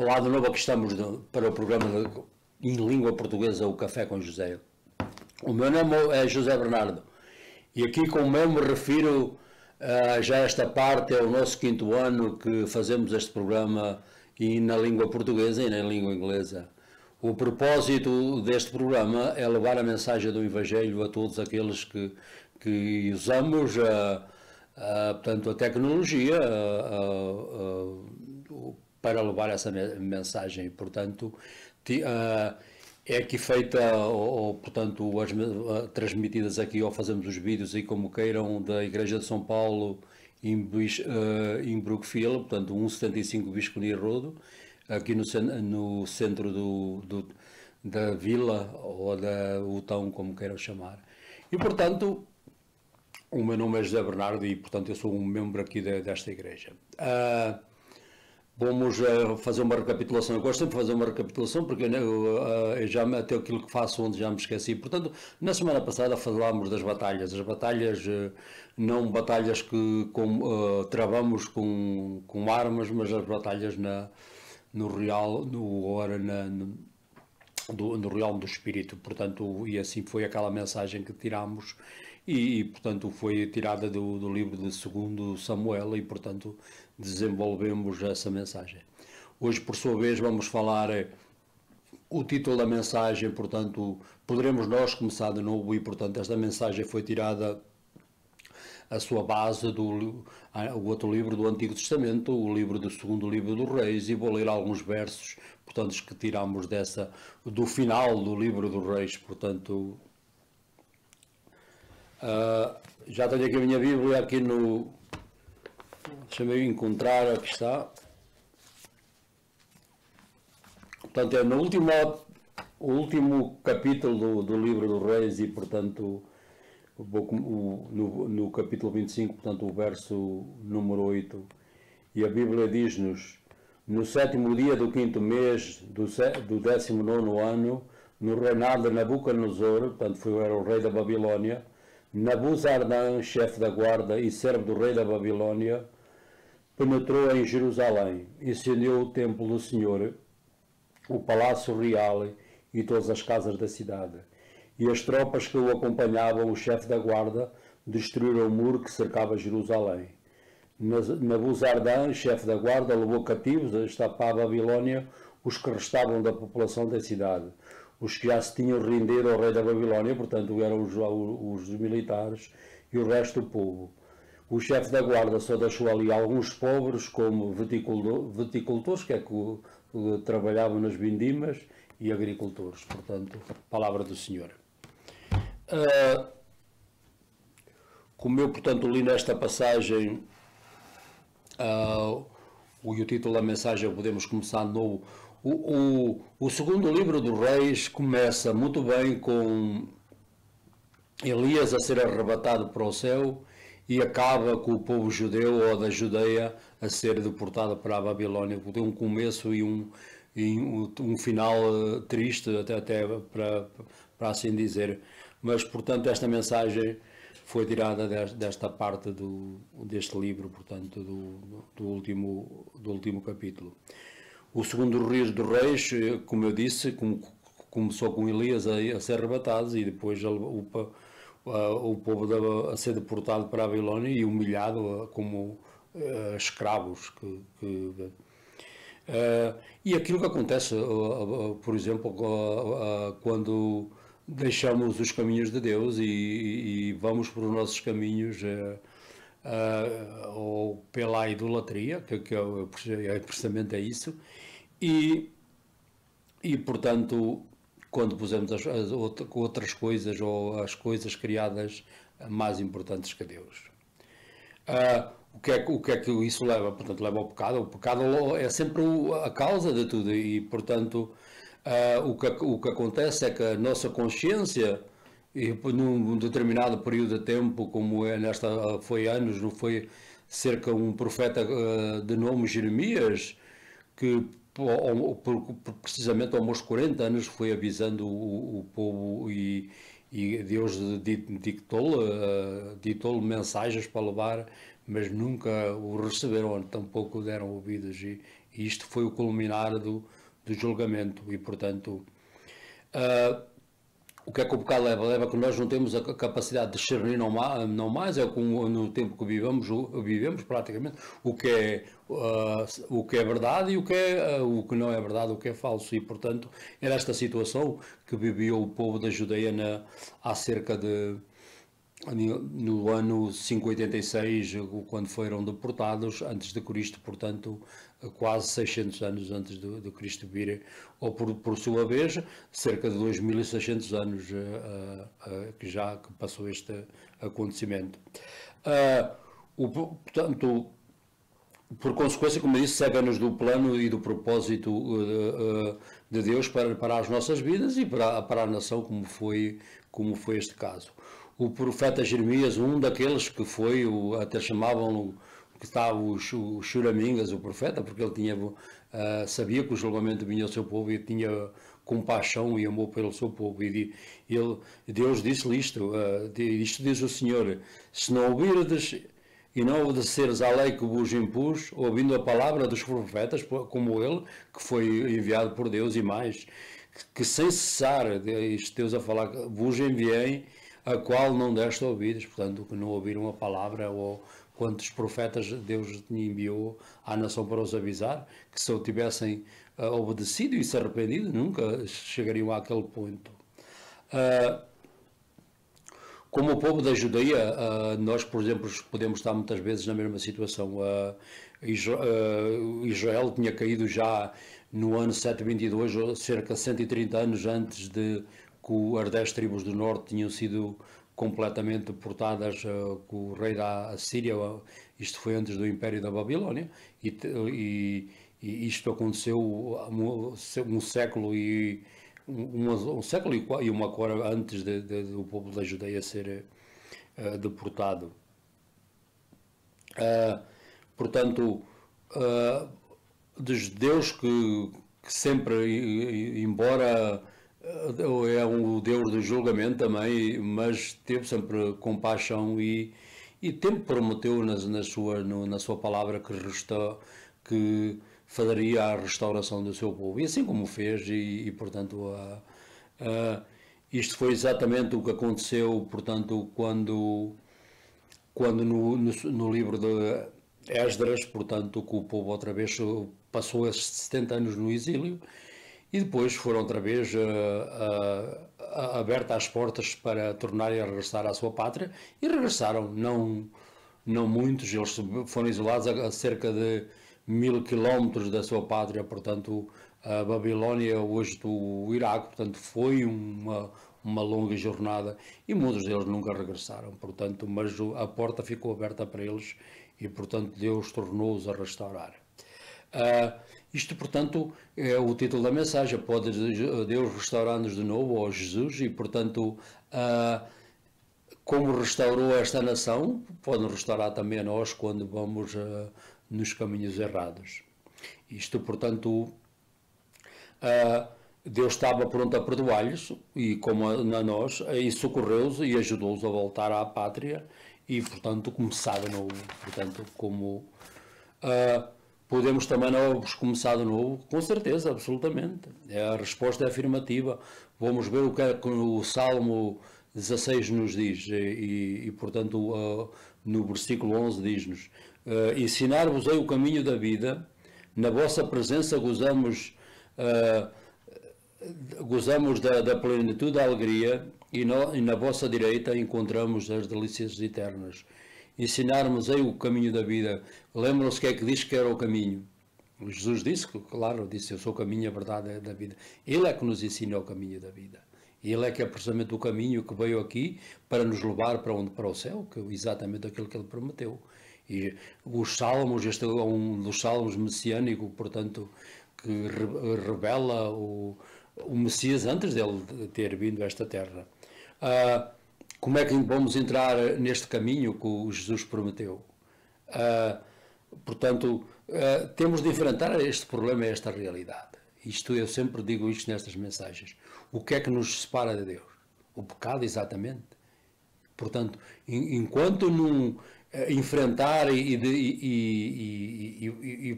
Olá de novo, aqui estamos para o programa em língua portuguesa, o Café com José. O meu nome é José Bernardo e aqui, como eu me refiro já a esta parte, é o nosso 5º ano que fazemos este programa e na língua portuguesa e na língua inglesa. O propósito deste programa é levar a mensagem do Evangelho a todos aqueles que usamos portanto, a tecnologia para levar essa mensagem. Portanto, é aqui feita, portanto, transmitidas aqui, ou fazemos os vídeos aí como queiram, da Igreja de São Paulo em Brookfield, portanto 175 Visconde Road, aqui no centro da vila, ou da Utão, como queiram chamar. E, portanto, o meu nome é José Bernardo e, portanto, eu sou um membro aqui desta igreja. Vamos fazer uma recapitulação. Eu gosto sempre de fazer uma recapitulação porque eu já até aquilo que faço onde já me esqueci. Portanto, na semana passada falámos das batalhas. As batalhas, não batalhas que travamos com armas, mas as batalhas no realme do espírito. Portanto, e assim foi aquela mensagem que tirámos e portanto foi tirada do livro de 2 Samuel e portanto desenvolvemos essa mensagem. Hoje, por sua vez, vamos falar o título da mensagem, portanto, poderemos nós começar de novo e portanto esta mensagem foi tirada a sua base o outro livro do Antigo Testamento, o livro do 2º livro dos Reis, e vou ler alguns versos, portanto, que tiramos do final do livro dos Reis, portanto, já tenho aqui a minha Bíblia aqui deixa-me encontrar, aqui está, portanto, é no último capítulo do livro dos Reis e, portanto, no capítulo 25, portanto, o verso número 8, e a Bíblia diz-nos: no 7º dia do 5º mês do 19º ano, no reinado de Nabucodonosor, portanto, era o rei da Babilónia, Nabuzardan, chefe da guarda e servo do rei da Babilónia, penetrou em Jerusalém, incendiou o templo do Senhor, o palácio real e todas as casas da cidade. E as tropas que o acompanhavam, o chefe da guarda, destruíram o muro que cercava Jerusalém. Nabuzardan, chefe da guarda, levou cativos para a Babilónia os que restavam da população da cidade, os que já se tinham rendido ao rei da Babilónia, portanto eram os militares e o resto do povo. O chefe da guarda só deixou ali alguns pobres, como viticultores, que é que trabalhavam nas vindimas, e agricultores. Portanto, palavra do Senhor. Como eu, portanto, li nesta passagem, o título da mensagem, podemos começar de novo. O 2º livro dos Reis começa muito bem com Elias a ser arrebatado para o céu e acaba com o povo judeu ou da Judeia a ser deportado para a Babilónia. Tem um começo e um final triste, até para assim dizer. Mas, portanto, esta mensagem foi tirada desta parte deste livro, portanto, do último capítulo. O 2º Reis dos Reis, como eu disse, começou com Elias a ser arrebatado e depois o povo a ser deportado para a Babilónia e humilhado como escravos. E aquilo que acontece, por exemplo, quando deixamos os caminhos de Deus e vamos por os nossos caminhos ou pela idolatria, que precisamente é isso, e portanto, quando pusemos as outras coisas ou as coisas criadas mais importantes que Deus. O que é que isso leva? Portanto, leva ao pecado. O pecado é sempre a causa de tudo e, portanto, o que acontece é que a nossa consciência, e num determinado período de tempo, como foi anos, não foi cerca de um profeta de nome Jeremias, que precisamente aos meus 40 anos foi avisando o povo e Deus ditou-lhe mensagens para levar, mas nunca o receberam, tampouco deram ouvidos E isto foi o culminar do julgamento. E, portanto, o que é que o pecado leva? Leva que nós não temos a capacidade de discernir não mais, é como no tempo que vivemos praticamente, o que é verdade e o que não é verdade, o que é falso. E, portanto, era esta situação que vivia o povo da Judeia há cerca de... no ano 586, quando foram deportados, antes de Cristo, portanto, quase 600 anos antes de Cristo vir, ou por sua vez, cerca de 2600 anos que passou este acontecimento. Portanto, por consequência, como eu disse, cega-nos do plano e do propósito de Deus para as nossas vidas e para a nação, como foi este caso. O profeta Jeremias, um daqueles que foi, até chamavam que estava os churamingas, o profeta, porque ele sabia que o julgamento vinha ao seu povo e tinha compaixão e amor pelo seu povo. E Deus disse-lhe isto diz o Senhor: se não ouvirdes e não obedeceres à lei que vos impus, ouvindo a palavra dos profetas, como ele, que foi enviado por Deus, e mais, que sem cessar, isto Deus a falar, vos enviei, a qual não deste ouvidos, portanto, que não ouviram a palavra, ou quantos profetas Deus enviou à nação para os avisar, que se o tivessem obedecido e se arrependido, nunca chegariam àquele ponto. Como o povo da Judeia, nós, por exemplo, podemos estar muitas vezes na mesma situação. Israel tinha caído já no ano 722, cerca de 130 anos antes de que as 10 tribos do norte tinham sido completamente deportadas com o rei da Assíria. Isto foi antes do Império da Babilónia, e isto aconteceu um século e uma hora antes do povo da Judeia ser deportado. Portanto, dos judeus que sempre, embora é o Deus do julgamento também, mas teve sempre compaixão e sempre prometeu na sua palavra que faria a restauração do seu povo, e assim como fez, e portanto isto foi exatamente o que aconteceu, portanto, quando no livro de Esdras, portanto, que o povo outra vez passou esses 70 anos no exílio, e depois foram outra vez abertas as portas para tornarem a regressar à sua pátria, e regressaram, não muitos, eles foram isolados a cerca de 1000 quilómetros da sua pátria, portanto, a Babilónia, hoje do Iraque, portanto, foi uma longa jornada, e muitos deles nunca regressaram, portanto, mas a porta ficou aberta para eles, e, portanto, Deus tornou-os a restaurar. Isto, portanto, é o título da mensagem: pode Deus restaurar-nos de novo, ou Jesus, e, portanto, como restaurou esta nação, pode restaurar também a nós quando vamos nos caminhos errados. Isto, portanto, Deus estava pronto a perdoar-lhes, e como a nós, e socorreu-os e ajudou-os a voltar à pátria, e, portanto, começar de novo. Portanto, como podemos também nós começar de novo, com certeza, absolutamente. A resposta é afirmativa. Vamos ver o que é que o Salmo 16 nos diz, e portanto, no versículo 11 diz-nos: ensinar-vos-ei o caminho da vida, na vossa presença gozamos da plenitude da alegria, e na vossa direita encontramos as delícias eternas. Ensinar-vos-ei o caminho da vida. Lembram-se que é que diz que era o caminho? Jesus disse, claro, disse: eu sou o caminho, a verdade da vida. Ele é que nos ensina o caminho da vida. Ele é que é precisamente o caminho que veio aqui para nos levar para onde? Para o céu, que é exatamente aquilo que ele prometeu. E os Salmos, este é um dos Salmos messiânico, portanto, que revela o Messias antes dele ter vindo a esta terra. Como é que vamos entrar neste caminho que o Jesus prometeu? Portanto, temos de enfrentar este problema, esta realidade. Eu sempre digo isto nestas mensagens. O que é que nos separa de Deus? O pecado, exatamente. Portanto, enquanto enfrentar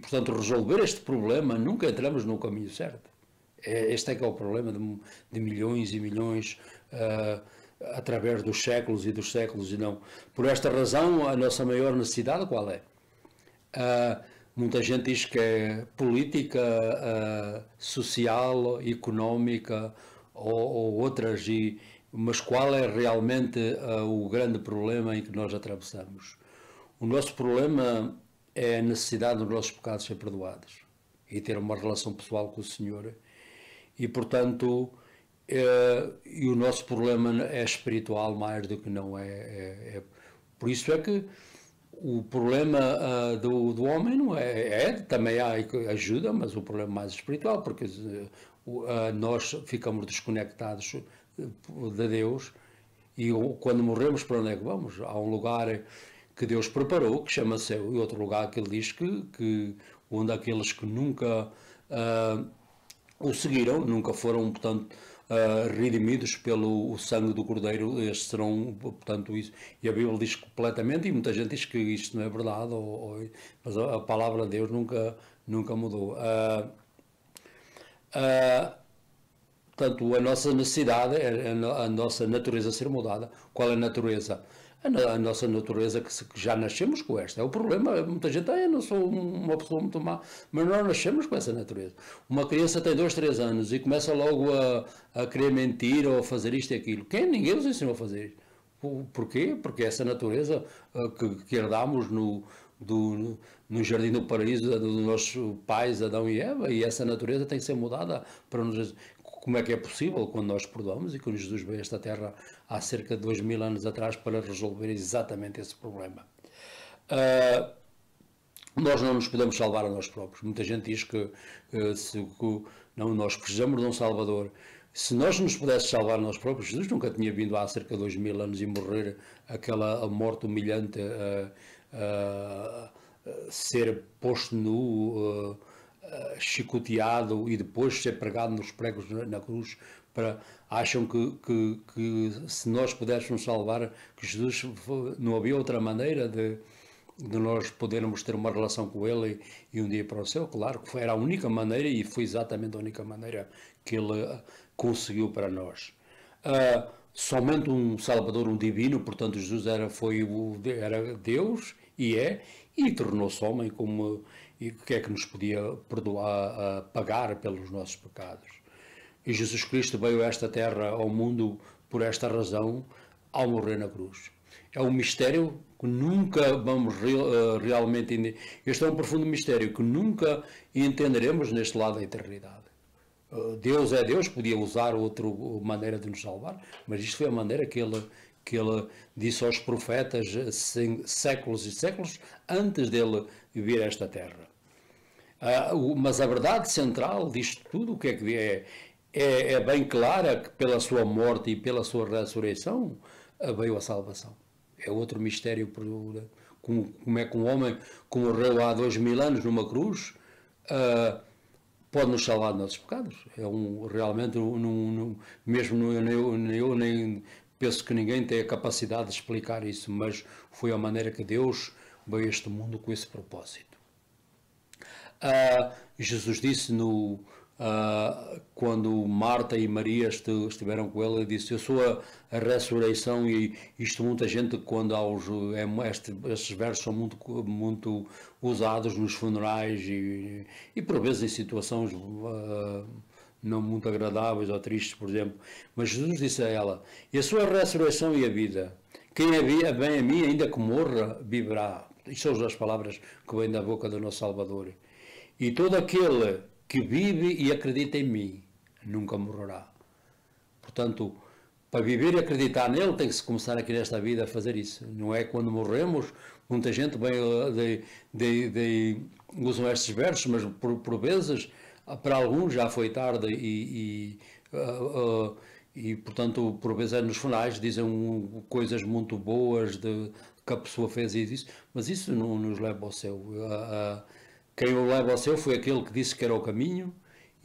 portanto, resolver este problema, nunca entramos no caminho certo. Este é que é o problema de milhões e milhões através dos séculos e não. Por esta razão, a nossa maior necessidade qual é? Muita gente diz que é política, social, económica ou outras, mas qual é realmente o grande problema em que nós atravessamos? O nosso problema é a necessidade dos nossos pecados ser perdoados e ter uma relação pessoal com o Senhor. E, portanto, e o nosso problema é espiritual mais do que não é. Por isso é que o problema do homem não também há ajuda, mas o problema mais espiritual, porque nós ficamos desconectados de Deus e quando morremos, para onde é que vamos? Há um lugar que Deus preparou, que chama céu, e outro lugar que ele diz que onde aqueles que nunca o seguiram, nunca foram, portanto, redimidos pelo sangue do Cordeiro, estes serão, portanto, isso. E a Bíblia diz completamente, e muita gente diz que isto não é verdade, mas a palavra de Deus nunca mudou. Portanto, a nossa necessidade é a nossa natureza ser mudada. Qual é a natureza? A nossa natureza que já nascemos com esta. É o problema. Muita gente, eu não sou uma pessoa muito má, mas nós nascemos com essa natureza. Uma criança tem 2, 3 anos e começa logo a querer mentir ou a fazer isto e aquilo. Ninguém nos ensinou a fazer isso. Porquê? Porque essa natureza que herdámos no Jardim do Paraíso dos nossos pais, Adão e Eva, e essa natureza tem que ser mudada para nos... Como é que é possível quando nós perdoamos e quando Jesus veio a esta terra há cerca de 2000 anos atrás para resolver exatamente esse problema? Nós não nos podemos salvar a nós próprios. Muita gente diz que não, nós precisamos de um Salvador. Se nós nos pudéssemos salvar a nós próprios, Jesus nunca tinha vindo há cerca de 2000 anos e morrer aquela morte humilhante, ser posto nu, chicoteado e depois ser pregado nos pregos na cruz. Acham que se nós pudéssemos salvar, que Jesus, não havia outra maneira de nós podermos ter uma relação com Ele e um dia para o céu? Claro que era a única maneira e foi exatamente a única maneira que Ele conseguiu para nós. Somente um Salvador, um divino, portanto Jesus era Deus e tornou-se homem, e que é que nos podia perdoar, pagar pelos nossos pecados. E Jesus Cristo veio a esta terra, ao mundo, por esta razão, ao morrer na cruz. É um mistério que nunca vamos realmente entender. Este é um profundo mistério que nunca entenderemos neste lado da eternidade. Deus é Deus, podia usar outra maneira de nos salvar, mas isto foi a maneira que ele disse aos profetas séculos e séculos antes dele vir a esta terra. Mas a verdade central disto tudo, o que é bem clara, que pela sua morte e pela sua ressurreição veio a salvação. É outro mistério, como é que um homem que morreu há 2000 anos numa cruz pode nos salvar dos nossos pecados. Realmente, mesmo eu nem penso que ninguém tem a capacidade de explicar isso, mas foi a maneira que Deus veio a este mundo com esse propósito. Jesus disse quando Marta e Maria estiveram com ele, disse: eu sou a ressurreição. E isto muita gente, quando estes versos são muito usados nos funerais e por vezes em situações não muito agradáveis ou tristes, por exemplo. Mas Jesus disse a ela: eu sou a ressurreição e a vida. Quem vem a mim, ainda que morra, viverá. Isto são as palavras que vêm da boca do nosso Salvador. E todo aquele que vive e acredita em mim nunca morrerá. Portanto, para viver e acreditar nele, tem que se começar aqui nesta vida a fazer isso. Não é quando morremos. Muita gente usam estes versos, mas por vezes, para alguns já foi tarde e portanto, por vezes nos funerais dizem coisas muito boas que a pessoa fez isso, mas isso não nos leva ao céu. Quem o leva ao céu foi aquele que disse que era o caminho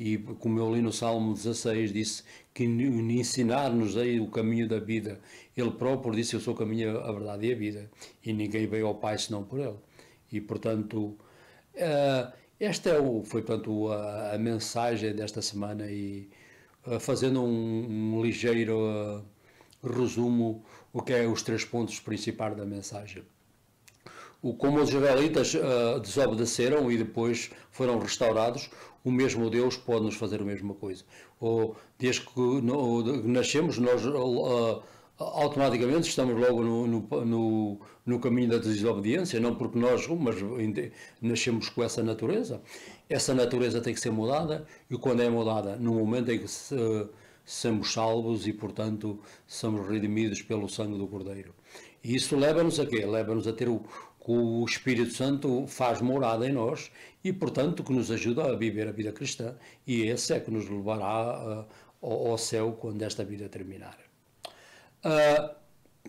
e como eu li no Salmo 16, disse que ensinar-nos aí o caminho da vida. Ele próprio disse: eu sou o caminho, a verdade e a vida, e ninguém veio ao Pai senão por ele. E portanto, esta foi portanto a mensagem desta semana, e fazendo um ligeiro resumo, o que é os 3 pontos principais da mensagem. Como os israelitas desobedeceram e depois foram restaurados, o mesmo Deus pode nos fazer a mesma coisa. Ou desde que nascemos, nós automaticamente estamos logo no caminho da desobediência, não porque nós nascemos com essa natureza. Essa natureza tem que ser mudada, e quando é mudada, no momento em que somos salvos e, portanto, somos redimidos pelo sangue do Cordeiro. E isso leva-nos a quê? Leva-nos a ter o Espírito Santo faz morada em nós e, portanto, que nos ajuda a viver a vida cristã, e esse é que nos levará ao céu quando esta vida terminar.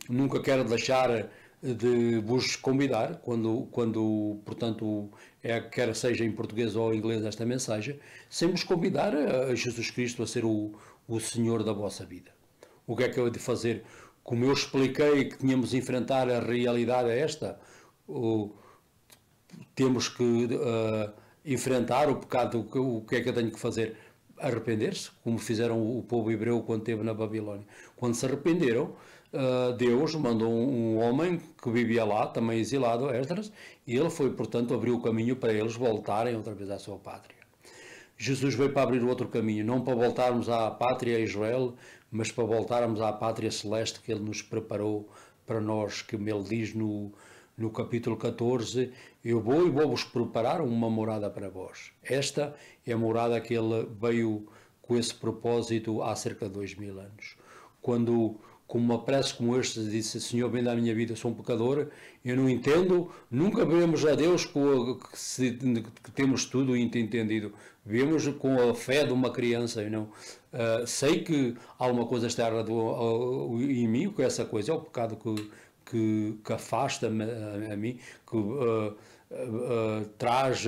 Nunca quero deixar de vos convidar, quando portanto, quer seja em português ou em inglês esta mensagem, sem vos convidar a Jesus Cristo a ser o Senhor da vossa vida. O que é que eu hei de fazer? Como eu expliquei que tínhamos de enfrentar a realidade esta, temos que enfrentar o pecado. O que é que eu tenho que fazer? Arrepender-se, como fizeram o povo hebreu quando esteve na Babilónia. Quando se arrependeram, Deus mandou um homem que vivia lá, também exilado, Esdras, e ele foi, portanto, abriu o caminho para eles voltarem outra vez à sua pátria. Jesus veio para abrir outro caminho, não para voltarmos à pátria Israel, mas para voltarmos à pátria celeste que ele nos preparou para nós, que ele diz no capítulo 14, eu vou e vou-vos preparar uma morada para vós. Esta é a morada que ele veio com esse propósito há cerca de 2000 anos. Quando, com uma prece como esta, disse: Senhor, vem da minha vida, eu sou um pecador, eu não entendo, nunca vemos a Deus que temos tudo entendido. Vemos com a fé de uma criança. Eu não sei que alguma coisa está errada em mim, que essa coisa é o pecado que afasta-me a mim, que traz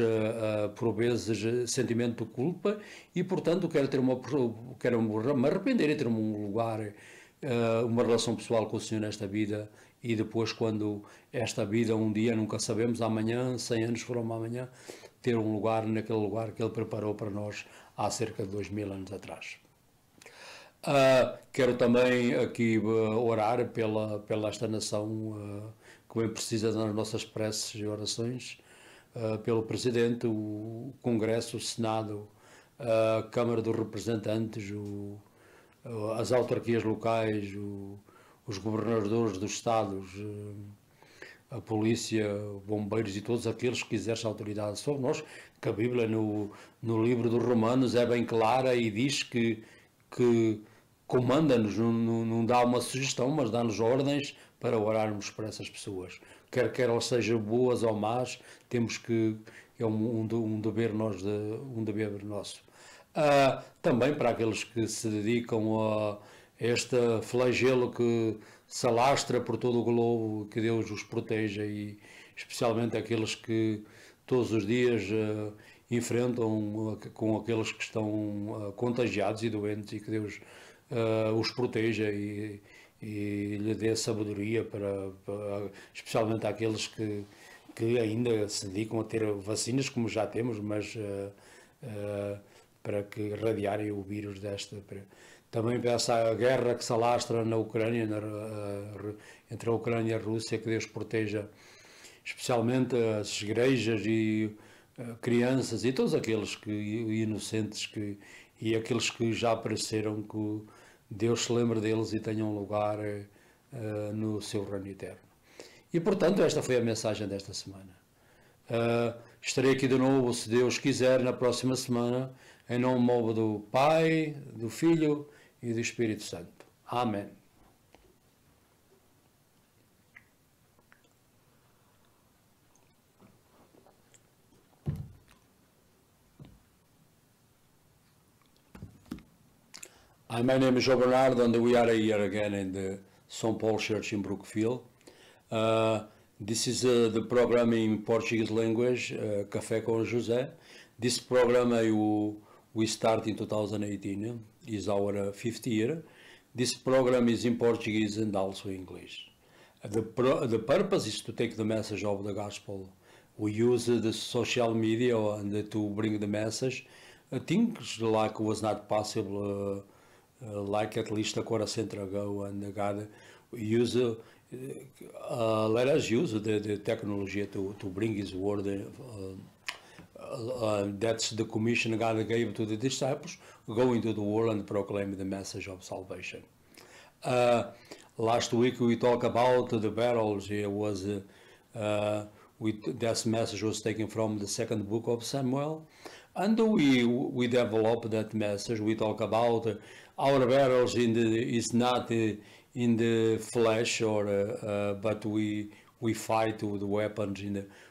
por vezes sentimento de culpa, e portanto quero me arrepender e ter um lugar, uma relação pessoal com o Senhor nesta vida, e depois, quando esta vida um dia, nunca sabemos, amanhã, 100 anos foram amanhã, ter um lugar naquele lugar que Ele preparou para nós há cerca de 2000 anos atrás. Quero também aqui orar pela esta nação que bem precisa das nossas preces e orações, pelo Presidente, o Congresso, o Senado, a Câmara dos Representantes, as autarquias locais, os governadores dos Estados, a polícia, bombeiros e todos aqueles que exercem autoridade sobre nós, que a Bíblia no livro dos Romanos é bem clara e diz que comanda-nos, não dá uma sugestão, mas dá-nos ordens para orarmos por essas pessoas. Quer elas sejam boas ou más, temos que, é um dever nosso. Também para aqueles que se dedicam a este flagelo que se alastra por todo o globo, que Deus os proteja, e especialmente aqueles que todos os dias enfrentam com aqueles que estão contagiados e doentes, e que Deus os proteja e lhe dê sabedoria especialmente àqueles que ainda se dedicam a ter vacinas, como já temos, mas para que irradiarem o vírus desta. Também para essa guerra que se alastra na Ucrânia, entre a Ucrânia e a Rússia, que Deus proteja especialmente as igrejas e crianças e todos aqueles inocentes e aqueles que já apareceram, que Deus se lembre deles e tenham lugar no seu reino eterno. E portanto, esta foi a mensagem desta semana. Estarei aqui de novo, se Deus quiser, na próxima semana, em nome do Pai, do Filho e do Espírito Santo. Amém. My name is João Bernardo, and we are here again in the St. Paul Church in Brookfield. This is the program in Portuguese language, Café com José. This program we start in 2018, is our fifth year. This program is in Portuguese and also English. The purpose is to take the message of the gospel. We use the social media and to bring the message. Things like was not possible, like at least a quarter century ago, and God use let us use the technology to bring His word. That's the commission God gave to the disciples: go into the world and proclaim the message of salvation. Last week we talked about the battles. It was that message was taken from the second book of Samuel, and we developed that message. We talk about our battles is not in the flesh, but we fight with weapons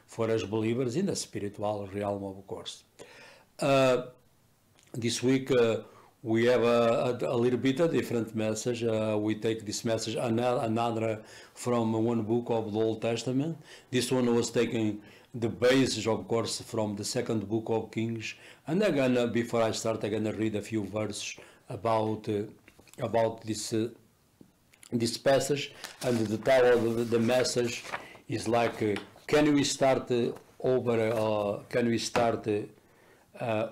for us believers in the spiritual realm, of course. This week we have a little bit a different message. We take this message another from one book of the Old Testament. This one was taken the basis, of course, from the second book of Kings. And again, before I start, I'm gonna read a few verses about this passage. And the title of the message is like, can we start over? Can we start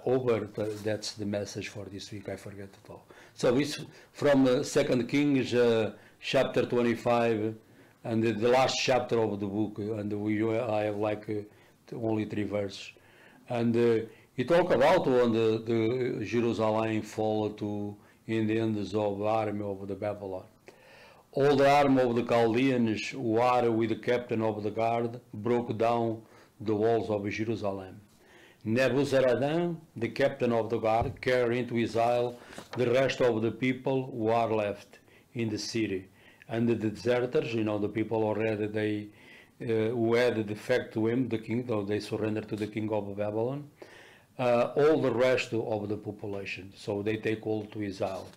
over? That's the message for this week. I forget it all. So it's from Second Kings, chapter 25, and the last chapter of the book. And I have like only 3 verses. And it talk about when the Jerusalem fall in the hands of the army of the Babylon. All the army of the Chaldeans, who are with the captain of the guard, broke down the walls of Jerusalem. Nebuzaradan, the captain of the guard, carried into exile the rest of the people who are left in the city. And the deserters, the people already who had defected to him, the king, though they surrendered to the king of Babylon, all the rest of the population. So they take all to exile.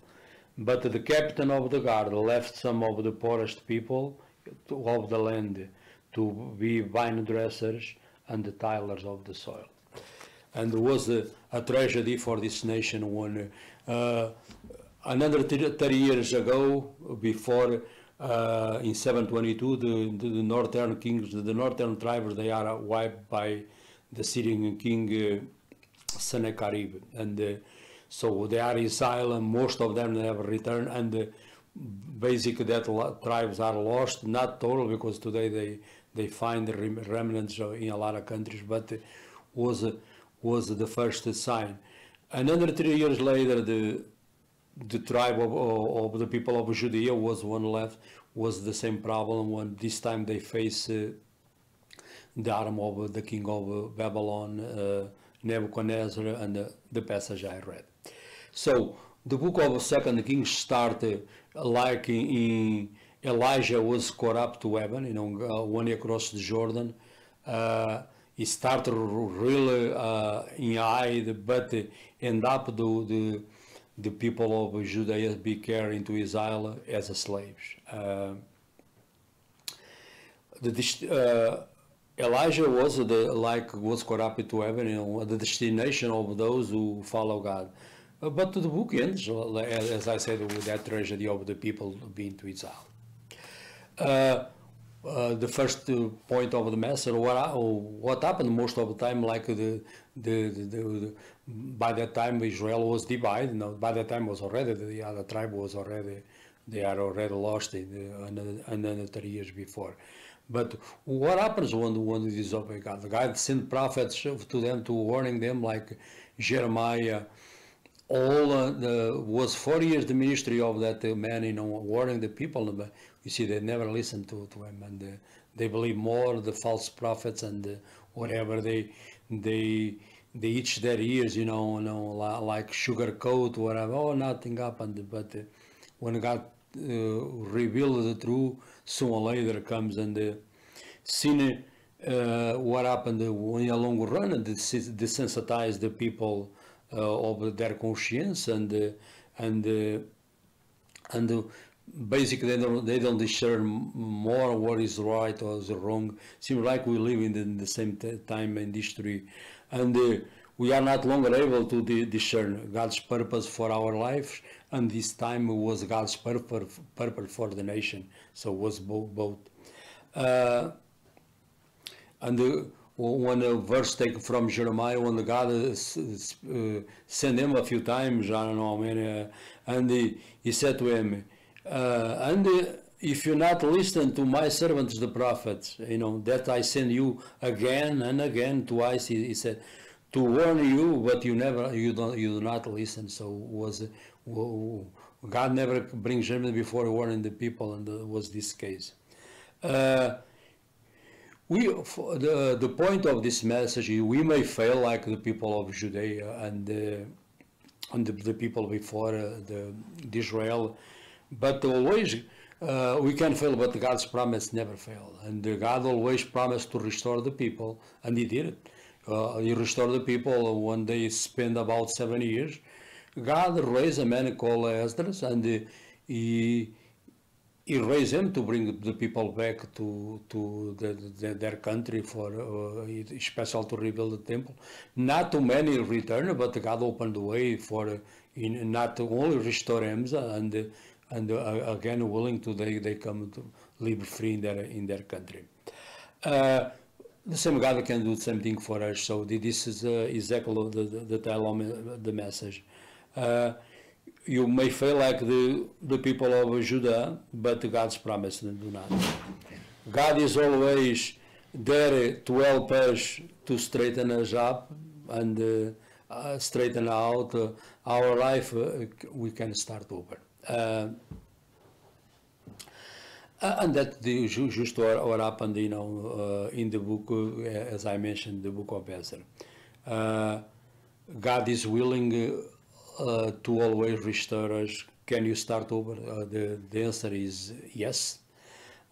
But the captain of the guard left some of the poorest people of the land to be vine dressers and the tillers of the soil. And there was a tragedy for this nation when another 30 years ago, before in 722, the northern kings, the northern tribes, they are wiped by the Syrian king Sennacherib, and so they are in exile, and most of them never return, and basically that tribes are lost, not total, because today they find the remnants in a lot of countries, but was the first sign. Another 3 years later, the tribe of the people of Judea was one left, was the same problem when this time they face the arm of the king of Babylon, Nebuchadnezzar, and the passage I read. So the book of Second Kings started like in Elijah was caught up to heaven, when he crossed the Jordan. He started really in high, but end up the people of Judea be carried into exile as slaves. Elijah was caught up to heaven, the destination of those who follow God. But the book ends, as I said, with that tragedy of the people being to exile. The first point of the message, what happened most of the time, like by that time Israel was divided. By that time was already the other tribe was already, they are already lost another 3 years before. But what happens when they disobey God? God sent prophets to them to warning them, like Jeremiah. Was 4 years the ministry of that man, warning the people. But you see, they never listened to him, and they believe more the false prophets and whatever they itch their ears, like sugar coat, whatever. Oh, nothing happened. But when God reveals the truth, sooner or later comes and sin. What happened when you long run and desensitize the people of their conscience, and basically they don't discern more what is right or is wrong. Seems like we live in the same time in history, and we are not longer able to discern God's purpose for our lives, and this time it was God's purpose for the nation. So it was both. And one verse taken from Jeremiah, when God sent him a few times, I don't know how many, and he said to him, if you not listen to my servants, the prophets, that I send you again and again, twice, he said, to warn you, but you do not listen. So God never brings judgment before warning the people, and it was this case. The point of this message is we may fail like the people of Judea and the people before Israel, but always we can fail, but God's promise never failed, and God always promised to restore the people, and He did it. He restored the people when they spent about 7 years. God raised a man called Esdras, and he raised him to bring the people back to their country, for especially to rebuild the temple. Not too many returned, but God opened the way for not only restore him and again willing to they come to live free in their country. The same God can do the same thing for us. So this is exactly the title of the message. You may feel like the people of Judah, but God's promise do not. God is always there to help us to straighten us up and straighten out our life. We can start over. And that just what happened, in the book, as I mentioned, the book of Ezra. God is willing to always restore us. Can you start over? The answer is yes.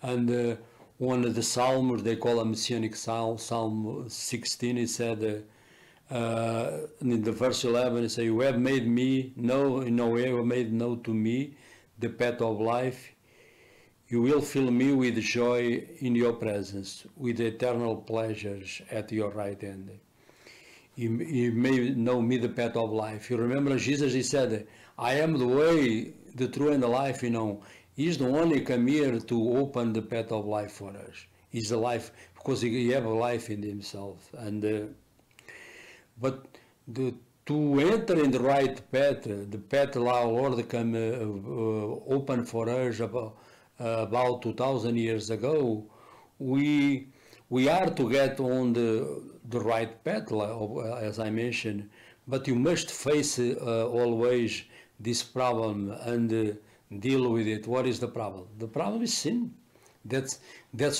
And one of the Psalms, they call a Messianic Psalm, Psalm 16, it said, in the verse 11, it says, you have made me know, you have made known to me the path of life. You will fill me with joy in your presence, with eternal pleasures at your right hand. You may know me the path of life. You remember Jesus, he said, I am the way, the truth, and the life, He's the one who came here to open the path of life for us. He's the life, because he have a life in himself. And but to enter in the right path, the path our Lord can open for us about 2,000 years ago, we are to get on the right path, as I mentioned, but you must face always this problem and deal with it. What is the problem? The problem is sin. That's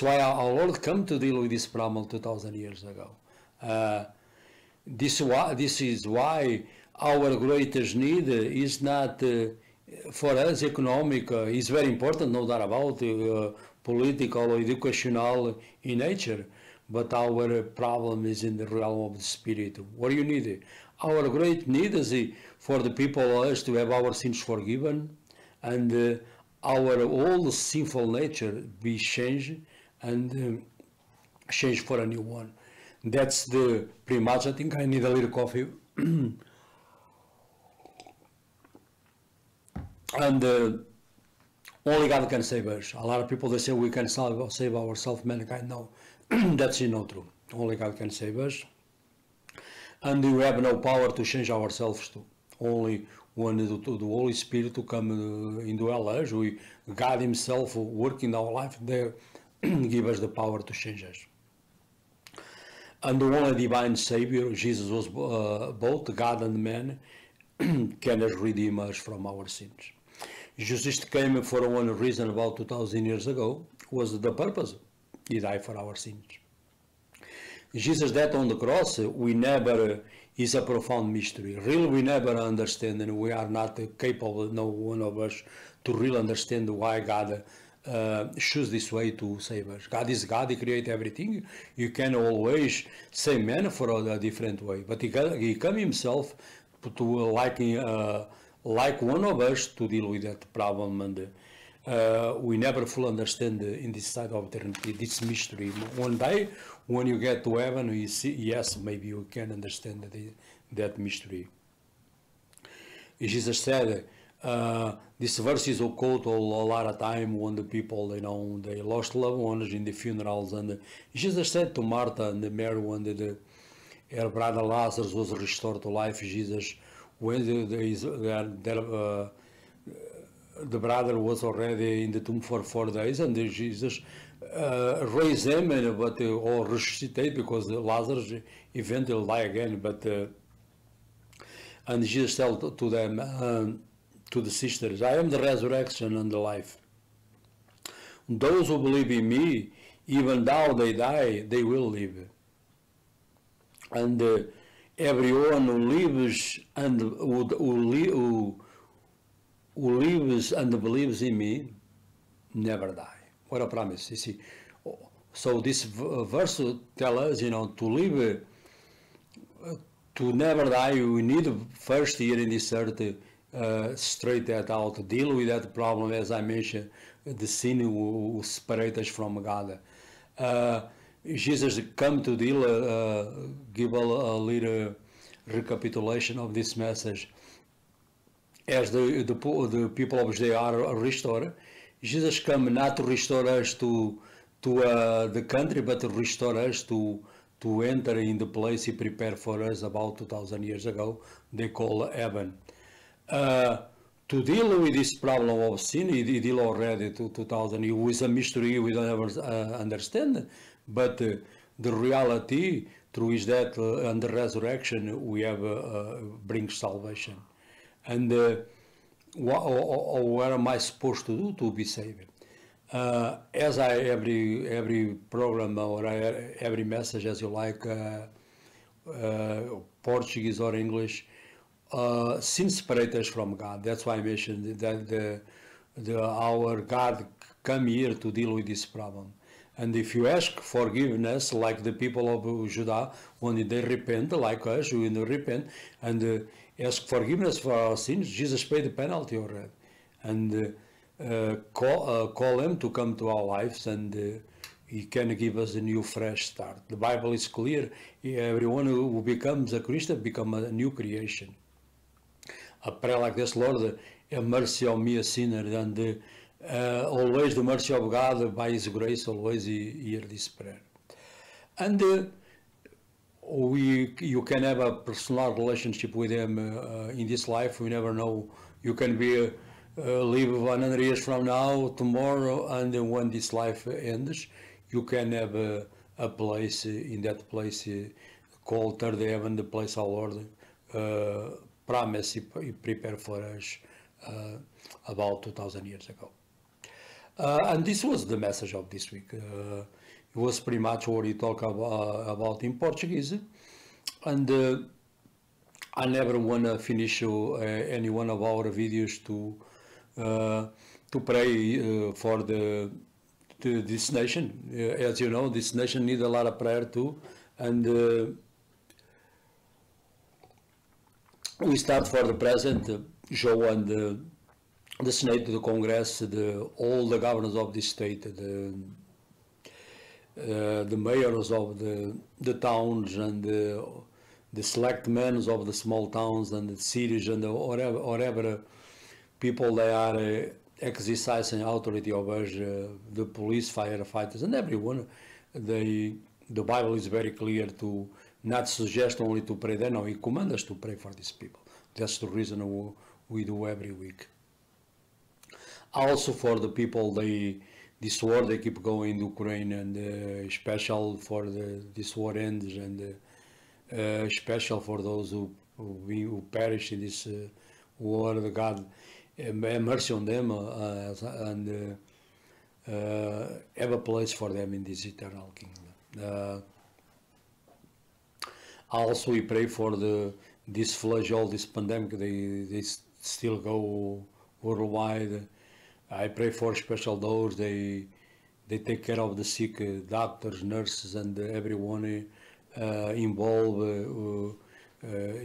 why our Lord came to deal with this problem 2,000 years ago. This is why our greatest need is not for us economic. Is very important, no doubt about political or educational in nature, but our problem is in the realm of the spirit. What do you need? Our great need is for the people us to have our sins forgiven, and our old sinful nature be changed and changed for a new one. That's the pretty much. I think I need a little coffee. And only God can save us. A lot of people, they say we can save ourselves, mankind. No, that's not true. Only God can save us. And we have no power to change ourselves too. Only when the Holy Spirit to come indwell us, God Himself work in our life, there give us the power to change us. And the only divine Savior, Jesus, was both God and man, can redeem us from our sins. Jesus came for one reason about 2,000 years ago, was the purpose. He died for our sins. Jesus' death on the cross, we never, is a profound mystery. Really, we never understand, and we are not capable, no one of us, to really understand why God choose this way to save us. God is God, He created everything. You can always say man for a different way, but He came Himself to like one of us to deal with that problem, and we never fully understand in this side of eternity, this mystery. One day, when you get to heaven, you see, yes, maybe you can understand that mystery. Jesus said, this verse is quoted a lot of time when the people, they lost loved ones in the funerals, and Jesus said to Martha and Mary when her brother Lazarus was restored to life, Jesus, when the brother was already in the tomb for 4 days, and Jesus raised him, or resuscitate, because Lazarus eventually died again, and Jesus told to them, to the sisters, I am the resurrection and the life. Those who believe in me, even though they die, they will live. And everyone who lives and who lives and believes in me never die. What a promise, you see. So this verse tells us, to live, to never die, we need first here in this earth straight that out, deal with that problem, as I mentioned, the sin who separates us from God. Jesus come to deal, give a little recapitulation of this message. As the people of Judea are restored, Jesus come not to restore us to the country, but to restore us to enter in the place He prepared for us about 2,000 years ago. They call heaven. To deal with this problem of sin, He deal already 2,000 years with a mystery we don't ever understand. But the reality through His death and the resurrection, we have brings salvation. And what am I supposed to do to be saved? As every program or every message, as you like, Portuguese or English, sin separates us from God. That's why I mentioned that our God come here to deal with this problem. And if you ask forgiveness, like the people of Judah, when they repent, like us, when they repent and ask forgiveness for our sins, Jesus paid the penalty already. And call Him to come to our lives, and He can give us a new, fresh start. The Bible is clear. Everyone who becomes a Christian becomes a new creation. A prayer like this, Lord, have mercy on me, a sinner, and always the mercy of God, by His grace, always hear this prayer. And you can have a personal relationship with Him in this life. We never know. You can be live 100 years from now, tomorrow, and when this life ends, you can have a place, in that place called third heaven, the place our Lord promised He prepared for us about 2,000 years ago. And this was the message of this week. It was pretty much what he talked about in Portuguese. And I never want to finish any one of our videos to pray for this nation. As you know, this nation needs a lot of prayer too. And we start for the present, Joe and the Senate, the Congress, all the governors of the state, the mayors of the towns, and the select men of the small towns and the cities, and whatever people they are exercising authority over us, the police, firefighters, and everyone. The Bible is very clear to not suggest only to pray there. No, He commands us to pray for these people. That's the reason we do every week. Also for the people, this war they keep going in Ukraine, and special for this war ends, and special for those who perish in this war. God have mercy on them, and have a place for them in this eternal kingdom. Also, we pray for this flagell, this pandemic. They still go worldwide. I pray for special those. They take care of the sick, doctors, nurses, and everyone involved.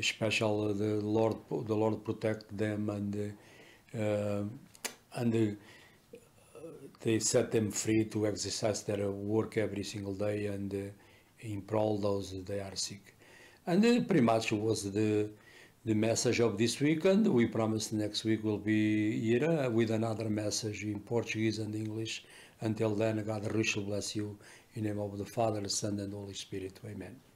Special the Lord protect them, and they set them free to exercise their work every single day and in prol those they are sick. And pretty much was the message of this week, and we promise next week will be here with another message in Portuguese and English. Until then, God richly bless you in the name of the Father, the Son, and the Holy Spirit. Amen.